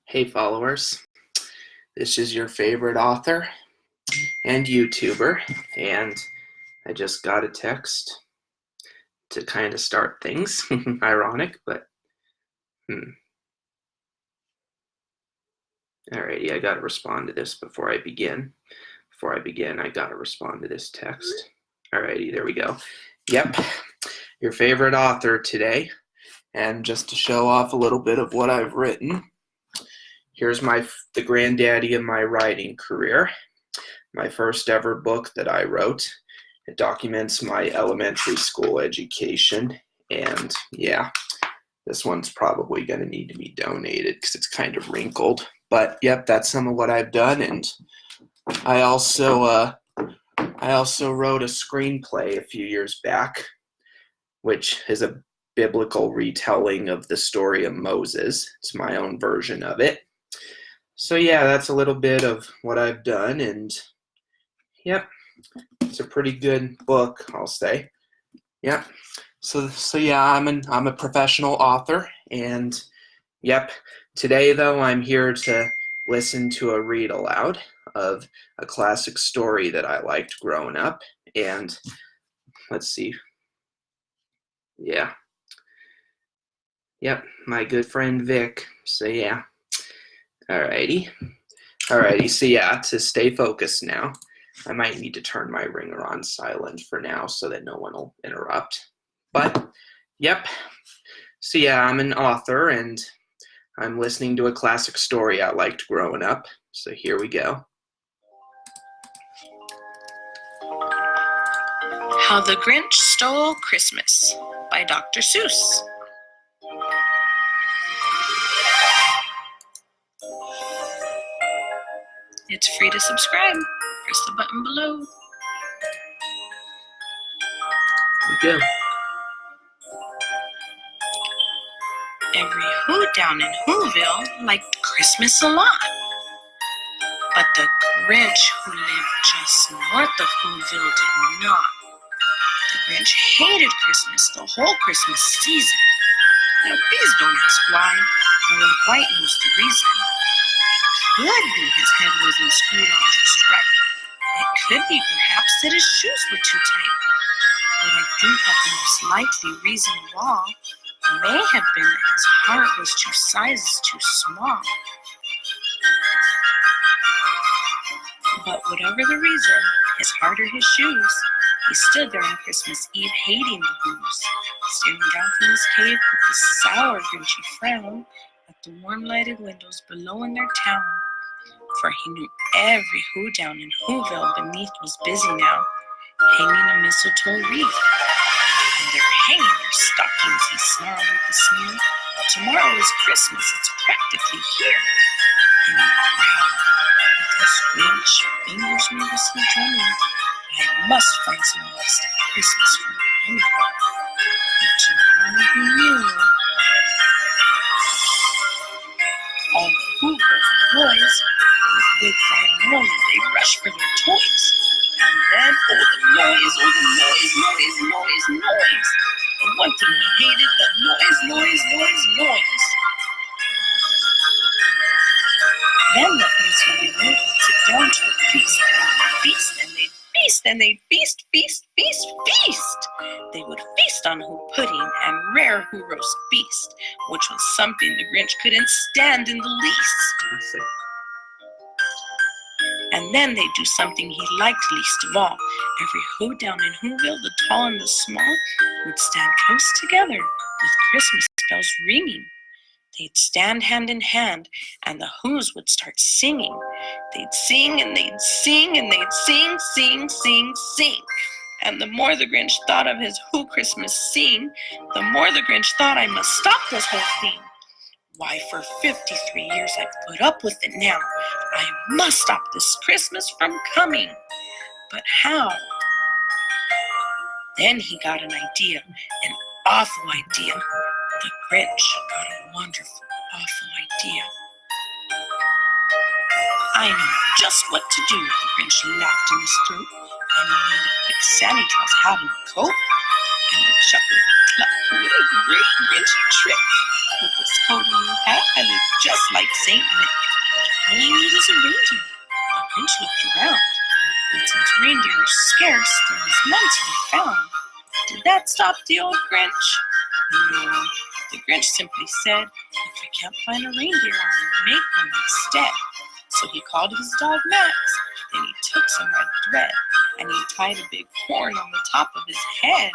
Hey followers, this is your favorite author and YouTuber, and I just got a text to kind of start things. Ironic, but Alrighty, I gotta respond to this before I begin. I gotta respond to this text. Alrighty, there we go. Yep, your favorite author today, and just to show off a little bit of what I've written, here's the granddaddy of my writing career. My first ever book that I wrote. It documents my elementary school education, and yeah, this one's probably going to need to be donated because it's kind of wrinkled. But yep, that's some of what I've done, and I also wrote a screenplay a few years back, which is a biblical retelling of the story of Moses. It's my own version of it. So yeah, that's a little bit of what I've done, and yep, it's a pretty good book, I'll say. Yep. So yeah, I'm a professional author, and yep. Today though, I'm here to listen to a read aloud of a classic story that I liked growing up, and let's see. Yeah. Yep, my good friend Vic. So yeah. Alrighty. So yeah, to stay focused now, I might need to turn my ringer on silent for now so that no one will interrupt. But, yep. So yeah, I'm an author and I'm listening to a classic story I liked growing up. So here we go. How the Grinch Stole Christmas by Dr. Seuss. It's free to subscribe. Press the button below. Here we go. Every Who down in Whoville liked Christmas a lot. But the Grinch who lived just north of Whoville did not. The Grinch hated Christmas the whole Christmas season. Now please don't ask why. No one quite knows the reason. It could be his head wasn't screwed on just right. It could be perhaps that his shoes were too tight. But I think that the most likely reason of all may have been that his heart was 2 sizes too small. But whatever the reason, his heart or his shoes, he stood there on Christmas Eve hating the Who's, staring down from his cave with a sour, grinchy frown at the warm-lighted windows below in their town. For he knew every Who down in Whoville beneath was busy now, hanging a mistletoe wreath. And they're hanging their stockings, he snarled with a sneer. Tomorrow is Christmas, it's practically here. And he growled, because Grinch fingers nervously drumming, I must find some way to stop Christmas from coming. And to one who knew, all the Who girls and boys, with big bright noise, they rushed for their toys. And then, oh the noise, noise. The one thing he hated, the noise. Then the things he would went and sit down to a feast, and they'd feast, and they'd feast. They would feast on Who pudding and rare Who roast beast, which was something the Grinch couldn't stand in the least. And then they'd do something he liked least of all. Every Who down in Whoville, the tall and the small, would stand close together with Christmas bells ringing. They'd stand hand in hand, and the Who's would start singing. They'd sing and they'd sing and they'd sing. And the more the Grinch thought of his Who Christmas scene, the more the Grinch thought, I must stop this whole thing. Why, for 53 years I've put up with it now. I must stop this Christmas from coming. But how? Then he got an idea, an awful idea. The Grinch got a wonderful, awful idea. I know just what to do, the Grinch laughed in his throat, and he made a quick Santa Claus hat and coat, and he chuckled and clucked with a great Grinch trick. With his coat and hat that looked just like Saint Nick. All I need is a reindeer. The Grinch looked around, and since reindeer were scarce, there was none to be found. Did that stop the old Grinch? No. The Grinch simply said, if I can't find a reindeer, I'll make one instead. So he called his dog Max, then he took some red thread, and he tied a big horn on the top of his head.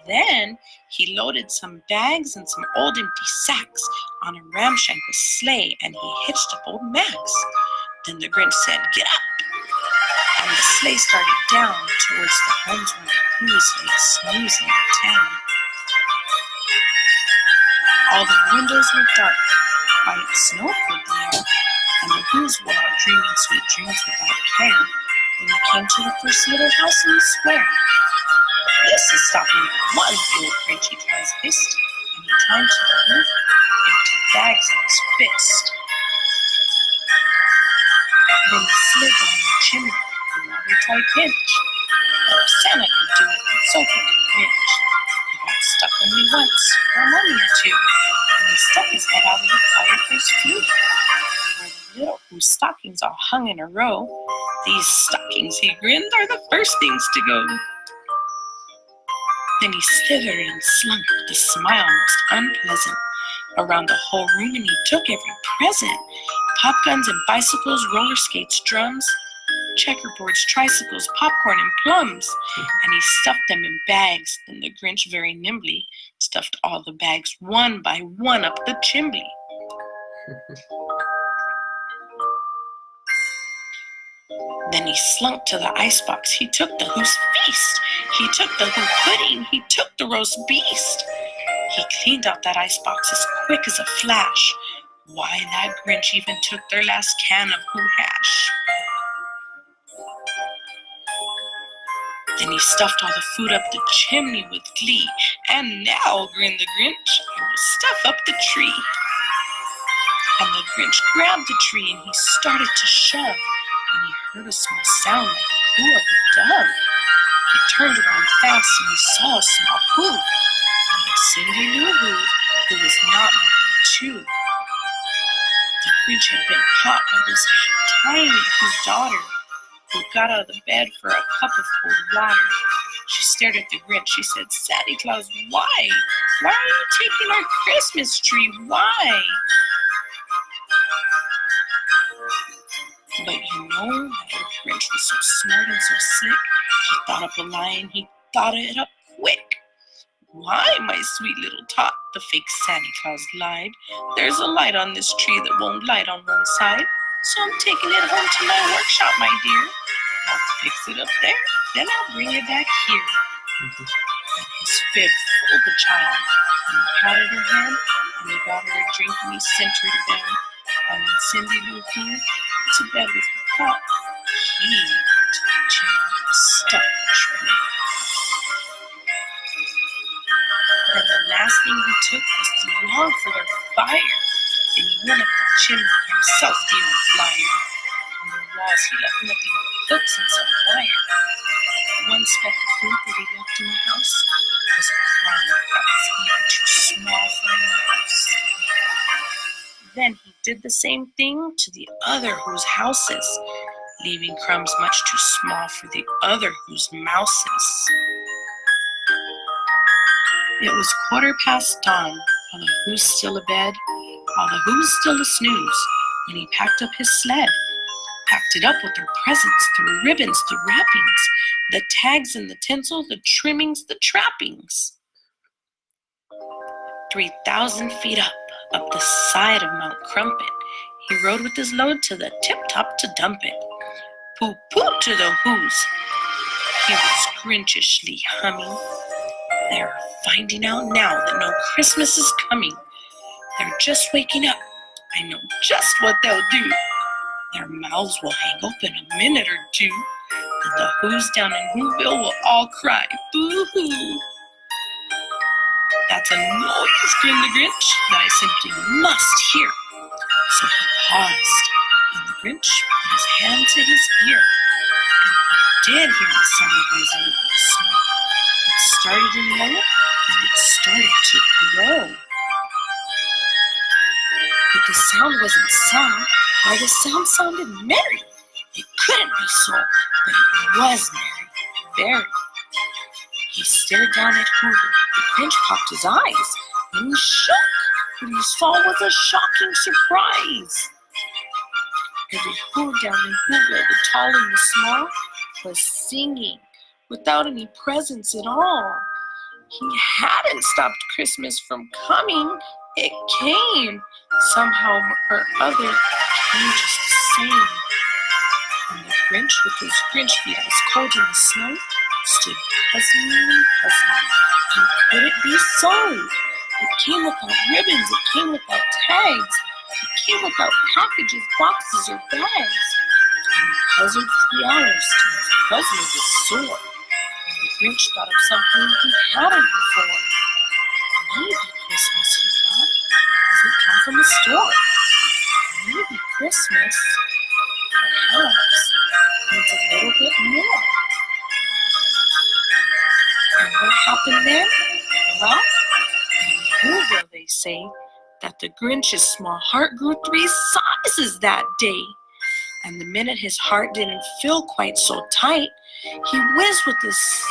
Then he loaded some bags and some old empty sacks on a ramshackle sleigh, and he hitched up old Max. Then the Grinch said, get up! And the sleigh started down towards the homes where the Who's lay snoozing in town. All the windows were dark, quiet snow filled the air, and the Who's were all dreaming sweet dreams without care. When he came to the first little house in the square, this is stopping at one, the old Grinchy tries hissed, and he climbed to the roof, empty bags in his fist. Then he slid down the chimney, another tight pinch. If Santa could do it, and so could the Grinch. He got stuck only once, for a moment or two, and he stuck his head out of the fireplace flue, where the little Who's stockings all hung in a row. These stockings, he grinned, are the first things to go. Then he slithered and slunk with a smile most unpleasant around the whole room, and he took every present. Pop guns and bicycles, roller skates, drums, checkerboards, tricycles, popcorn, and plums. And he stuffed them in bags. Then the Grinch very nimbly stuffed all the bags one by one up the chimney. Then he slunk to the icebox. He took the Who's feast. He took the Who pudding. He took the roast beast. He cleaned out that icebox as quick as a flash. Why, that Grinch even took their last can of Who hash. Then he stuffed all the food up the chimney with glee. And now, grinned the Grinch, I will stuff up the tree. And the Grinch grabbed the tree and he started to shove. And he heard a small sound like the coo of a dove. He turned around fast and he saw a small Who. And a Cindy Lou Who was not more than 2. The Grinch had been caught by this tiny Who daughter, who got out of the bed for a cup of cold water. She stared at the Grinch. She said, Santa Claus, why? Why are you taking our Christmas tree? Why? But you know, that old Grinch was so smart and so slick, he thought up a lie and he thought it up quick. Why, my sweet little tot, the fake Santa Claus lied. There's a light on this tree that won't light on one side, so I'm taking it home to my workshop, my dear. I'll fix it up there, then I'll bring it back here. His fib fooled the child, and he patted her hand, and he got her a drink, and he sent her to bed. And when Cindy Lou Who went to bed with her pot, he went to the chimney and stuffed the tree. Then the last thing he took was to log for their fire. Then he went up the chimney himself, the old liar. On the walls he left nothing but hooks and some wire. The one speck of food that he left in the house was a crumb that was even too small for a mouse. Then he did the same thing to the other Who's houses, leaving crumbs much too small for the other Who's mouses. It was 15:15 dawn, while the Who's still abed, while the Who's still a snooze, when he packed up his sled. Packed it up with their presents, the ribbons, the wrappings, the tags and the tinsel, the trimmings, the trappings. 3,000 feet up the side of Mount Crumpet, he rode with his load to the tip-top to dump it. Pooh-pooh to the Who's, he was Grinchishly humming. They're finding out now that no Christmas is coming. They're just waking up. I know just what they'll do. Their mouths will hang open a minute or two, and the Who's down in Whoville will all cry, boo-hoo. That's a noise, grinned the Grinch, that I simply must hear. So he paused, and the Grinch put his hand to his ear, and he did hear the sound rising over the snow. It started in low, and it started to grow. But the sound wasn't sung, why the sound sounded merry. It couldn't be so, but it was merry, very. He stared down at Hoover. The Grinch popped his eyes, and he shook. What he saw was a shocking surprise. Every Who down in Hoover, the tall and the small, was singing without any presents at all. He hadn't stopped Christmas from coming. It came. Somehow or other, came just the same. And the Grinch, with his Grinch feet ice cold in the snow, stood puzzling. How could it be so? It came without ribbons, it came without tags, it came without packages, boxes, or bags. And he puzzled for the hours till his puzzler was sore. And the Grinch thought of something he hadn't before. Maybe Christmas, he thought, doesn't come from a store. Maybe Christmas, perhaps, needs a little bit more. And what happened then? Well, in Whoville they say that the Grinch's small heart grew 3 sizes that day. And the minute his heart didn't feel quite so tight, he whizzed with his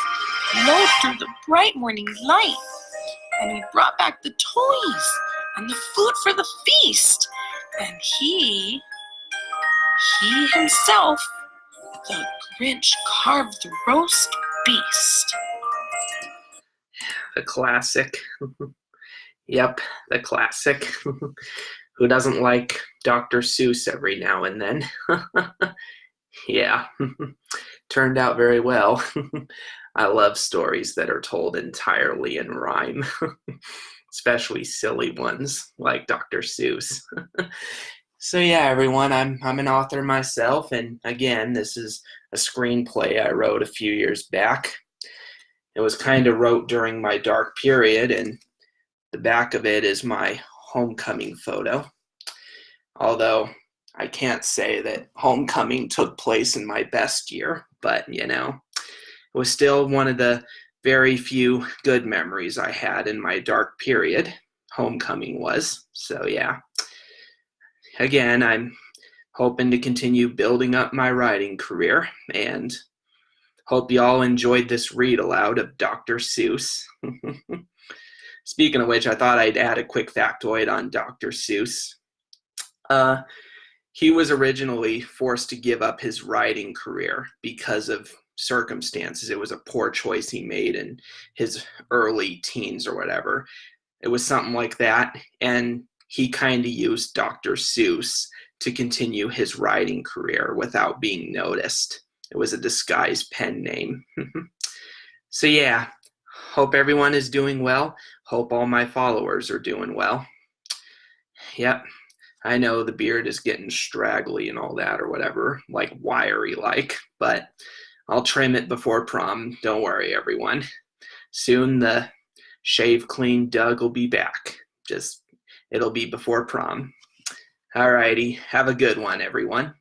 load through the bright morning light. And he brought back the toys and the food for the feast. And he himself, the Grinch, carved the roast beast. The classic. Yep, the classic. Who doesn't like Dr. Seuss every now and then? Yeah, turned out very well. I love stories that are told entirely in rhyme, especially silly ones like Dr. Seuss. So yeah, everyone, I'm an author myself, and again, this is a screenplay I wrote a few years back. It was kind of wrote during my dark period, and the back of it is my homecoming photo. Although I can't say that homecoming took place in my best year, but it was still one of the very few good memories I had in my dark period. Homecoming was. So yeah. Again, I'm hoping to continue building up my writing career, and hope you all enjoyed this read aloud of Dr. Seuss. Speaking of which, I thought I'd add a quick factoid on Dr. Seuss. He was originally forced to give up his writing career because of circumstances. It was a poor choice he made in his early teens or whatever. It was something like that, and he kind of used Dr. Seuss to continue his writing career without being noticed. It was a disguised pen name. So yeah, hope everyone is doing well. Hope all my followers are doing well. Yep, I know the beard is getting straggly and all that or whatever, like wiry like, but I'll trim it before prom. Don't worry, everyone. Soon the shave clean Doug will be back. It'll be before prom. Alrighty, have a good one, everyone.